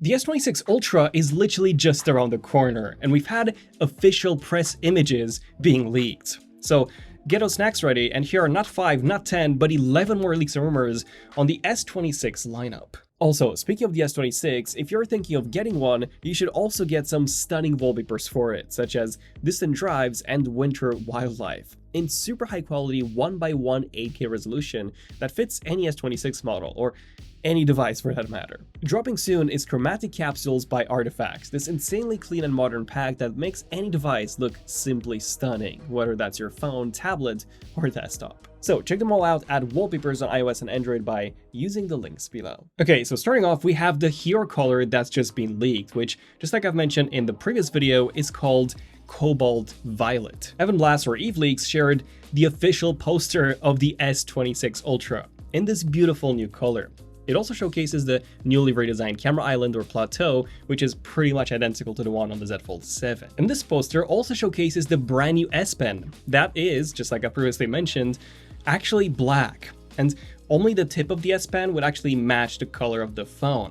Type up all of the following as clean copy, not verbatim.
The S26 Ultra is literally just around the corner, and we've had official press images being leaked. So get those snacks ready, and here are not 5, not 10, but 11 more leaks and rumors on the S26 lineup. Also, speaking of the S26, if you're thinking of getting one, you should also get some stunning wallpapers for it, such as distant drives and winter wildlife, in super high quality 1x1 8K resolution that fits any S26 model, or any device for that matter. Dropping soon is Chromatic Capsules by Artifacts, this insanely clean and modern pack that makes any device look simply stunning, whether that's your phone, tablet, or desktop. So check them all out, add wallpapers on iOS and Android by using the links below. Okay, so starting off, we have the hero color that's just been leaked, which, just like I've mentioned in the previous video, is called Cobalt Violet. Evan Blass or Eve Leaks shared the official poster of the S26 Ultra in this beautiful new color. It also showcases the newly redesigned camera island or plateau, which is pretty much identical to the one on the Z Fold 7. And this poster also showcases the brand new S Pen that is, just like I previously mentioned, actually black, and only the tip of the S Pen would actually match the color of the phone.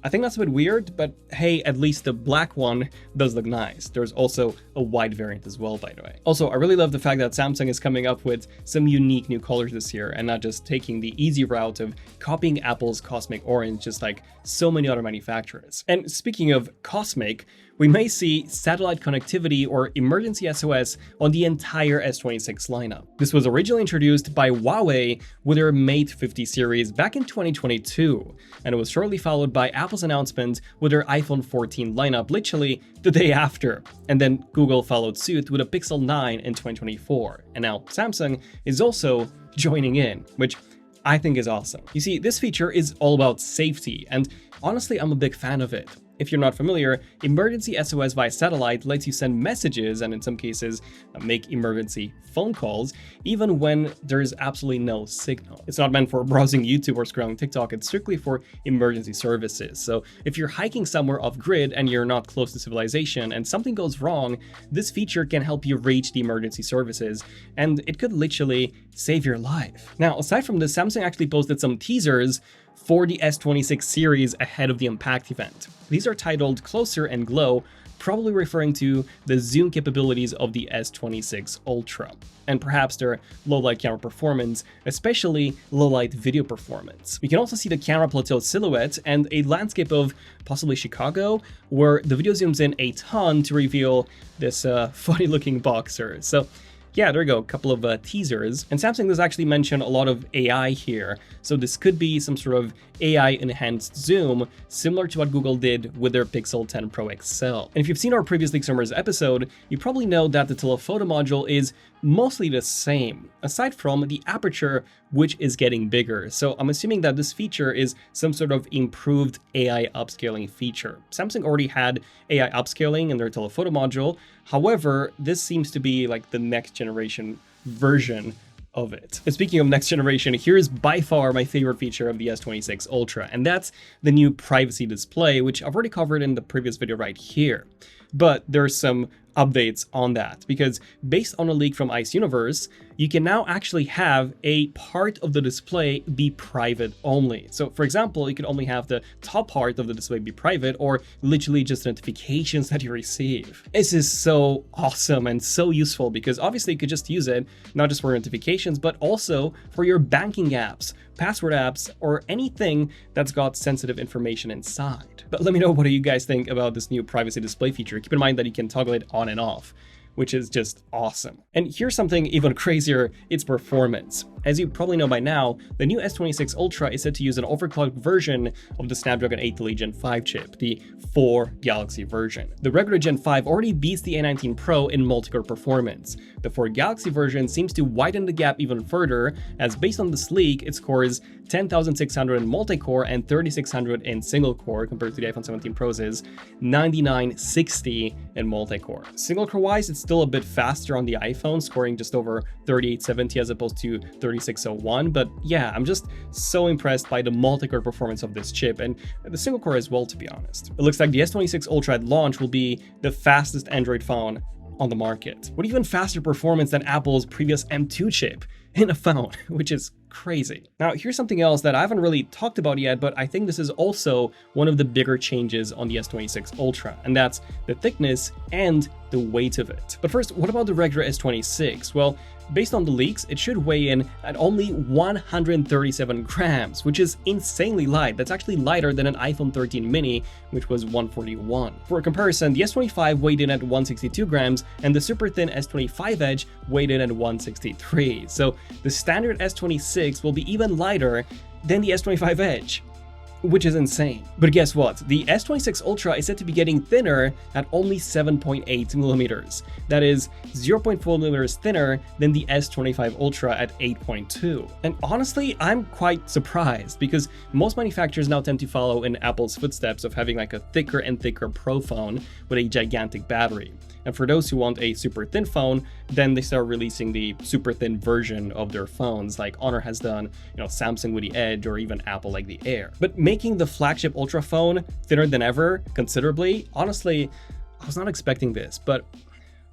I think that's a bit weird, but hey, at least the black one does look nice. There's also a white variant as well, by the way. Also, I really love the fact that Samsung is coming up with some unique new colors this year and not just taking the easy route of copying Apple's Cosmic Orange, just like so many other manufacturers. And speaking of Cosmic, we may see satellite connectivity or emergency SOS on the entire S26 lineup. This was originally introduced by Huawei with their Mate 50 series back in 2022, and it was shortly followed by Apple's announcement with their iPhone 14 lineup literally the day after, and then Google followed suit with a Pixel 9 in 2024, and now Samsung is also joining in, which I think is awesome. You see, this feature is all about safety, and honestly, I'm a big fan of it. If you're not familiar, emergency SOS via satellite lets you send messages and in some cases make emergency phone calls even when there's absolutely no signal. It's not meant for browsing YouTube or scrolling TikTok, it's strictly for emergency services. So if you're hiking somewhere off grid and you're not close to civilization and something goes wrong, this feature can help you reach the emergency services, and it could literally save your life. Now, aside from this, Samsung actually posted some teasers for the S26 series ahead of the Impact event. These are titled Closer and Glow, probably referring to the zoom capabilities of the S26 Ultra, and perhaps their low-light camera performance, especially low-light video performance. We can also see the camera plateau silhouette and a landscape of possibly Chicago, where the video zooms in a ton to reveal this funny-looking boxer. So yeah, there we go, a couple of teasers. And Samsung does actually mention a lot of AI here, so this could be some sort of AI-enhanced zoom, similar to what Google did with their Pixel 10 Pro XL. And if you've seen our previous Leaks Rumors episode, you probably know that the telephoto module is mostly the same, aside from the aperture, which is getting bigger. So I'm assuming that this feature is some sort of improved AI upscaling feature. Samsung already had AI upscaling in their telephoto module. However, this seems to be like the next generation version of it. And speaking of next generation, here's by far my favorite feature of the S26 Ultra, and that's the new privacy display, which I've already covered in the previous video right here. But there's some updates on that, because based on a leak from Ice Universe, you can now actually have a part of the display be private only. So for example, you can only have the top part of the display be private, or literally just notifications that you receive. This is so awesome and so useful, because obviously you could just use it not just for notifications, but also for your banking apps, password apps, or anything that's got sensitive information inside. But let me know, what do you guys think about this new privacy display feature? Keep in mind that you can toggle it on and off, which is just awesome. And here's something even crazier, its performance. As you probably know by now, the new S26 Ultra is set to use an overclocked version of the Snapdragon 8 Elite Gen 5 chip, the 4 Galaxy version. The regular Gen 5 already beats the A19 Pro in multi-core performance. The 4 Galaxy version seems to widen the gap even further, as based on this leak, it scores 10,600 in multi-core and 3,600 in single-core, compared to the iPhone 17 Pro's 9,960 in multi-core. Single-core wise, it's still a bit faster on the iPhone, scoring just over 3870 as opposed to 3601, but yeah, I'm just so impressed by the multi-core performance of this chip, and the single core as well, to be honest. It looks like the S26 Ultra at launch will be the fastest Android phone on the market, with even faster performance than Apple's previous M2 chip in a phone, which is crazy. Now, here's something else that I haven't really talked about yet, but I think this is also one of the bigger changes on the S26 Ultra, and that's the thickness and the weight of it. But first, what about the regular S26? Well, based on the leaks, it should weigh in at only 137 grams, which is insanely light. That's actually lighter than an iPhone 13 mini, which was 141. For comparison, the S25 weighed in at 162 grams, and the super thin S25 Edge weighed in at 163. So the standard S26 will be even lighter than the S25 Edge, which is insane. But guess what? The S26 Ultra is said to be getting thinner at only 7.8 millimeters. That is 0.4 millimeters thinner than the S25 Ultra at 8.2. And honestly, I'm quite surprised because most manufacturers now tend to follow in Apple's footsteps of having like a thicker and thicker Pro phone with a gigantic battery. And for those who want a super thin phone, then they start releasing the super thin version of their phones, like Honor has done, Samsung with the Edge, or even Apple like the Air. But making the flagship Ultra phone thinner than ever, considerably, honestly, I was not expecting this, but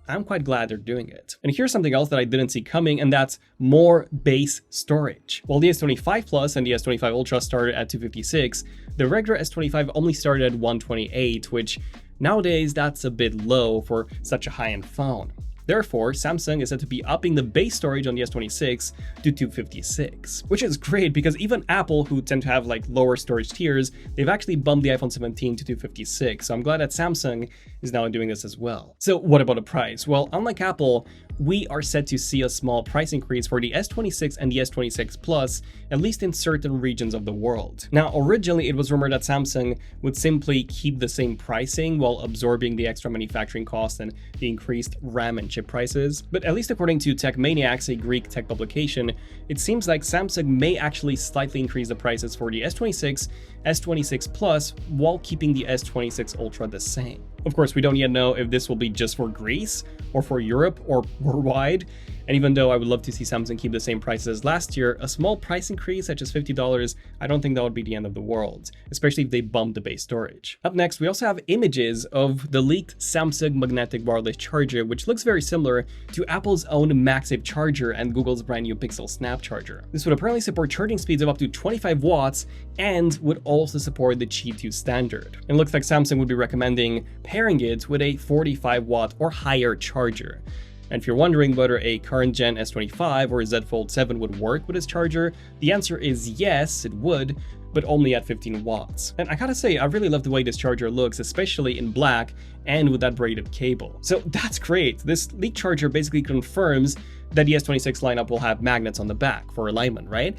I'm quite glad they're doing it. And here's something else that I didn't see coming, and that's more base storage. While the S25 Plus and the S25 Ultra started at 256, the regular S25 only started at 128, which nowadays that's a bit low for such a high-end phone. Therefore, Samsung is said to be upping the base storage on the S26 to 256, which is great because even Apple, who tend to have like lower storage tiers, they've actually bumped the iPhone 17 to 256. So I'm glad that Samsung is now doing this as well. So what about the price? Well, unlike Apple, we are set to see a small price increase for the S26 and the S26 Plus, at least in certain regions of the world. Now, originally it was rumored that Samsung would simply keep the same pricing while absorbing the extra manufacturing costs and the increased RAM and chip prices. But at least according to TechManiacs, a Greek tech publication, it seems like Samsung may actually slightly increase the prices for the S26, S26 Plus while keeping the S26 Ultra the same. Of course, we don't yet know if this will be just for Greece or for Europe or worldwide. And even though I would love to see Samsung keep the same prices as last year, a small price increase such as $50, I don't think that would be the end of the world, especially if they bump the base storage. Up next, we also have images of the leaked Samsung magnetic wireless charger, which looks very similar to Apple's own MagSafe charger and Google's brand new Pixel Snap charger. This would apparently support charging speeds of up to 25 watts and would also support the Qi 2 standard. It looks like Samsung would be recommending pairing it with a 45 watt or higher charger. And if you're wondering whether a current gen S25 or Z Fold 7 would work with this charger, the answer is yes, it would, but only at 15 watts. And I gotta say, I really love the way this charger looks, especially in black and with that braided cable. So that's great. This leaked charger basically confirms that the S26 lineup will have magnets on the back for alignment, right?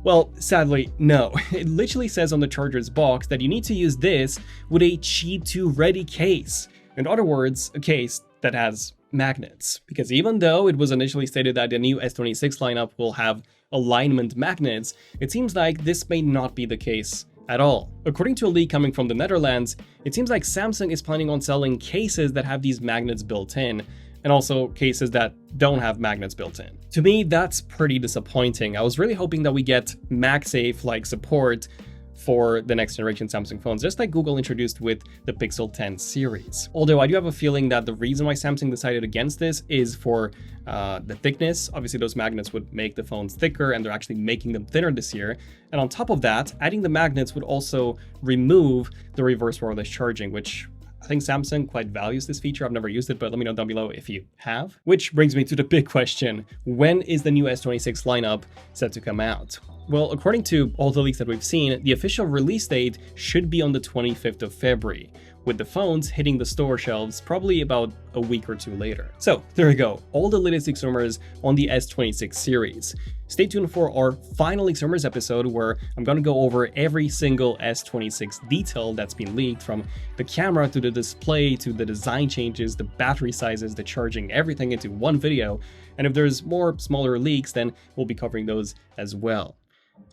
Well, sadly, no. It literally says on the charger's box that you need to use this with a Qi 2 ready case. In other words, a case that has magnets. Because even though it was initially stated that the new S26 lineup will have alignment magnets, it seems like this may not be the case at all. According to a leak coming from the Netherlands, it seems like Samsung is planning on selling cases that have these magnets built in, and also cases that don't have magnets built in. To me, that's pretty disappointing. I was really hoping that we get MagSafe-like support for the next generation Samsung phones, just like Google introduced with the Pixel 10 series. Although I do have a feeling that the reason why Samsung decided against this is for the thickness. Obviously, those magnets would make the phones thicker, and they're actually making them thinner this year. And on top of that, adding the magnets would also remove the reverse wireless charging, which I think Samsung quite values this feature. I've never used it, but let me know down below if you have. Which brings me to the big question: when is the new S26 lineup set to come out? Well, according to all the leaks that we've seen, the official release date should be on the 25th of February, with the phones hitting the store shelves probably about a week or two later. So there you go, all the latest leaks rumors on the S26 series. Stay tuned for our final leaks rumors episode, where I'm gonna go over every single S26 detail that's been leaked, from the camera to the display to the design changes, the battery sizes, the charging, everything into one video. And if there's more smaller leaks, then we'll be covering those as well.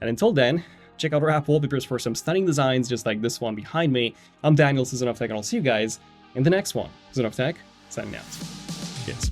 And until then, check out our app wallpapers for some stunning designs just like this one behind me. I'm Daniel, this is Enough Tech, and I'll see you guys in the next one. This is Enough Tech, signing out. Cheers.